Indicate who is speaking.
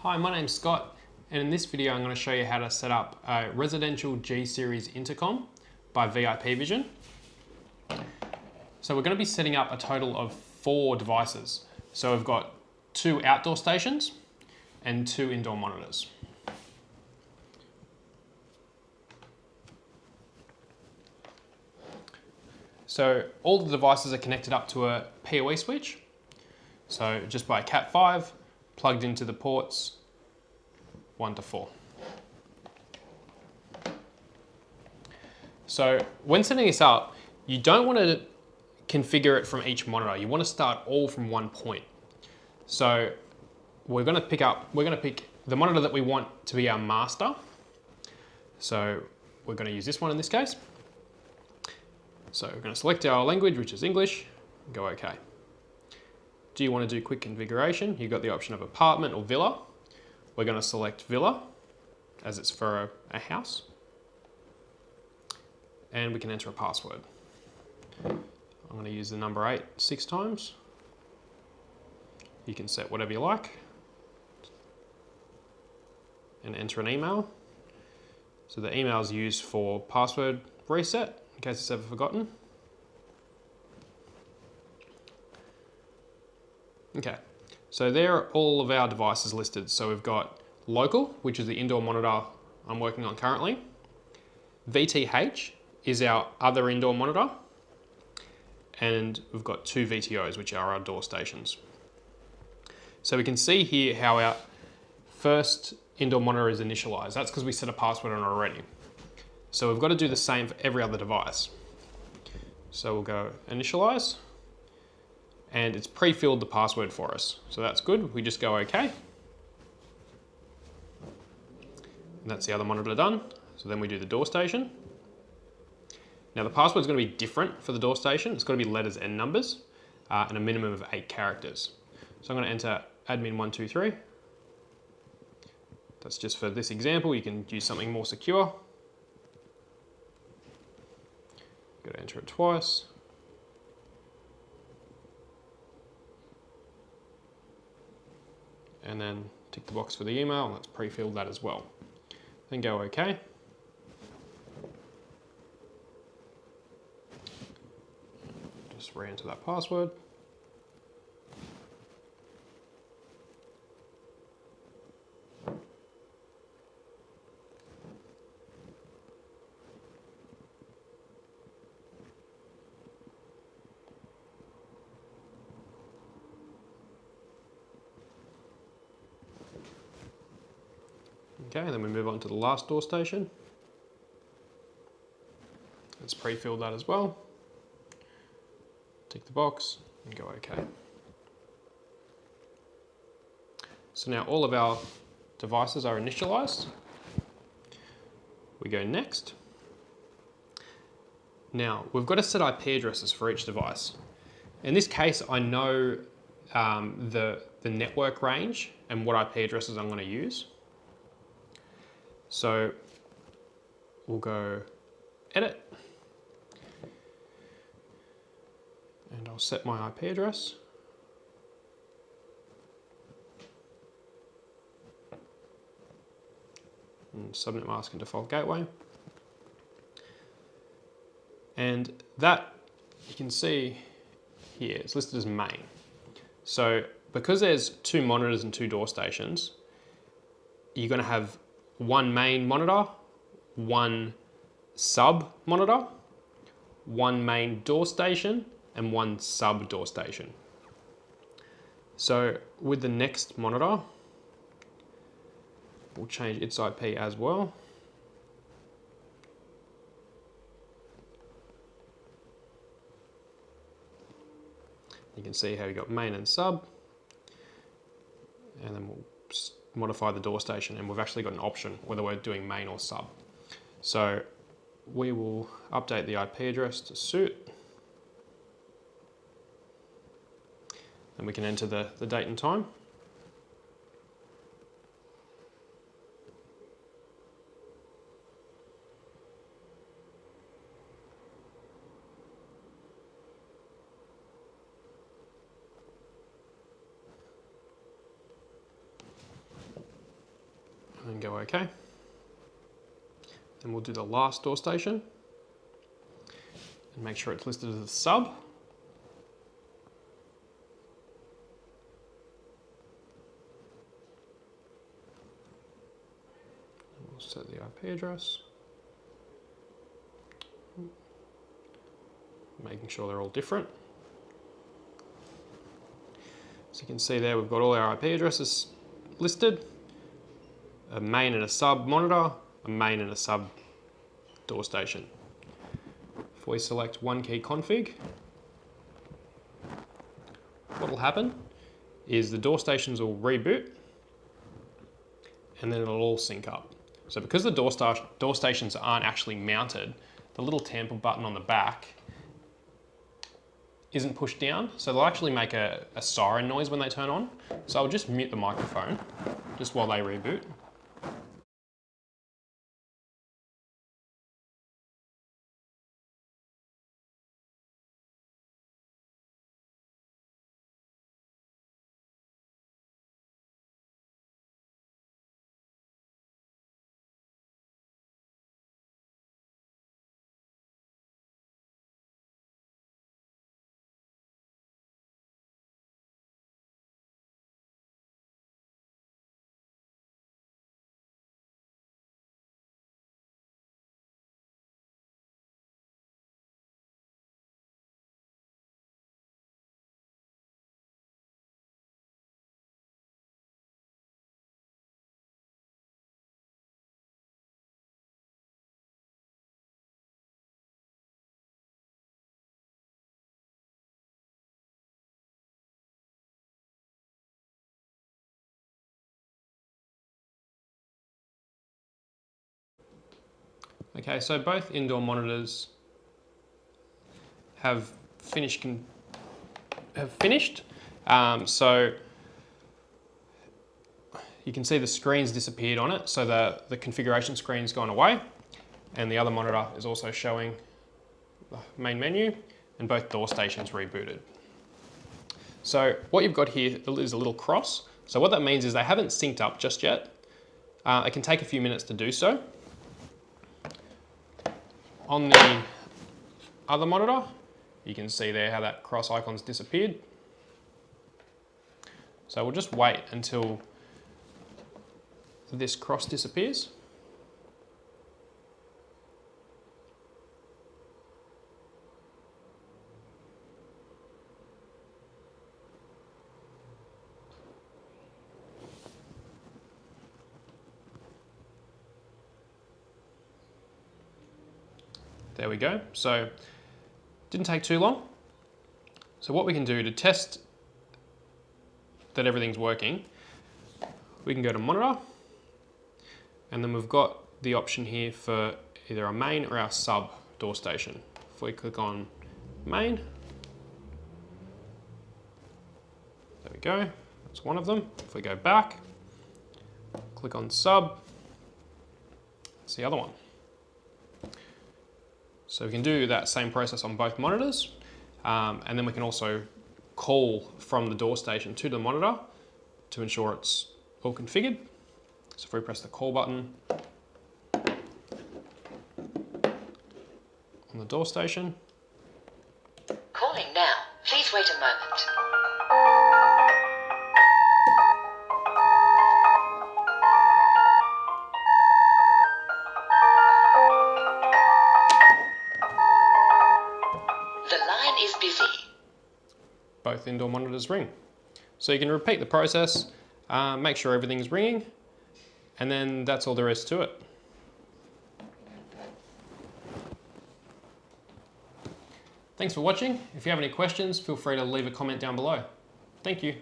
Speaker 1: Hi, my name's Scott, and in this video I'm going to show you how to set up a residential G-Series intercom by VIP Vision. So we're going to be setting up a total of 4 devices. So we've got 2 outdoor stations and 2 indoor monitors. So all the devices are connected up to a PoE switch. So just by Cat5, plugged into the ports 1 to 4. So when setting this up, you don't want to configure it from each monitor. You want to start all from one point. So we're going to pick the monitor that we want to be our master. So we're going to use this one in this case. So we're going to select our language, which is English, and go OK. Do you want to do quick configuration? You've got the option of apartment or villa. We're going to select villa, as it's for a house. And we can enter a password. I'm going to use the number 8 6 times. You can set whatever you like. And enter an email. So the email is used for password reset, in case it's ever forgotten. Okay, so there are all of our devices listed. So we've got local, which is the indoor monitor I'm working on currently. VTH is our other indoor monitor. And we've got 2 VTOs, which are our door stations. So we can see here how our first indoor monitor is initialized. That's because we set a password on it already. So we've got to do the same for every other device. So we'll go initialize. And it's pre-filled the password for us. So that's good. We just go OK. And that's the other monitor done. So then we do the door station. Now the password is going to be different for the door station. It's got to be letters and numbers and a minimum of 8 characters. So I'm going to enter admin123. That's just for this example. You can use something more secure. Got to enter it twice. And then tick the box for the email, and let's pre-fill that as well. Then go OK. Just re-enter that password. Okay, and then we move on to the last door station. Let's pre-fill that as well. Tick the box and go OK. So now all of our devices are initialized. We go next. Now we've got to set IP addresses for each device. In this case, I know the network range and what IP addresses I'm going to use. So we'll go edit, and I'll set my IP address. And subnet mask and default gateway. And that, you can see here, it's listed as main. So because there's 2 monitors and 2 door stations, you're going to have 1 main monitor, 1 sub monitor, 1 main door station, and 1 sub door station. So with the next monitor, we'll change its IP as well. You can see how we got main and sub, and then we'll modify the door station, and we've actually got an option whether we're doing main or sub. So we will update the IP address to suit, and we can enter the date and time. can go OK. Then we'll do the last door station and make sure it's listed as a sub. We'll set the IP address. Making sure they're all different. So you can see there we've got all our IP addresses listed, a main and a sub monitor, a main and a sub door station. If we select one key config, what will happen is the door stations will reboot and then it'll all sync up. So because the door stations aren't actually mounted, the little tamper button on the back isn't pushed down, so they'll actually make a siren noise when they turn on. So I'll just mute the microphone just while they reboot. Okay, so both indoor monitors have finished. So you can see the screen's disappeared on it, so the configuration screen's gone away, and the other monitor is also showing the main menu, and both door stations rebooted. So what you've got here is a little cross. So what that means is they haven't synced up just yet. It can take a few minutes to do so. On the other monitor, you can see there how that cross icon's disappeared. So we'll just wait until this cross disappears. There we go. So didn't take too long. So what we can do to test that everything's working, we can go to monitor, and then we've got the option here for either our main or our sub door station. If we click on main, there we go, that's one of them. If we go back, click on sub, that's the other one. So we can do that same process on both monitors, and then we can also call from the door station to the monitor to ensure it's all configured. So if we press the call button on the door station.
Speaker 2: Calling now. Please wait a moment. The line is busy.
Speaker 1: Both indoor monitors ring. So you can repeat the process, make sure everything's ringing, and then that's all there is to it. Thanks for watching. If you have any questions, feel free to leave a comment down below. Thank you.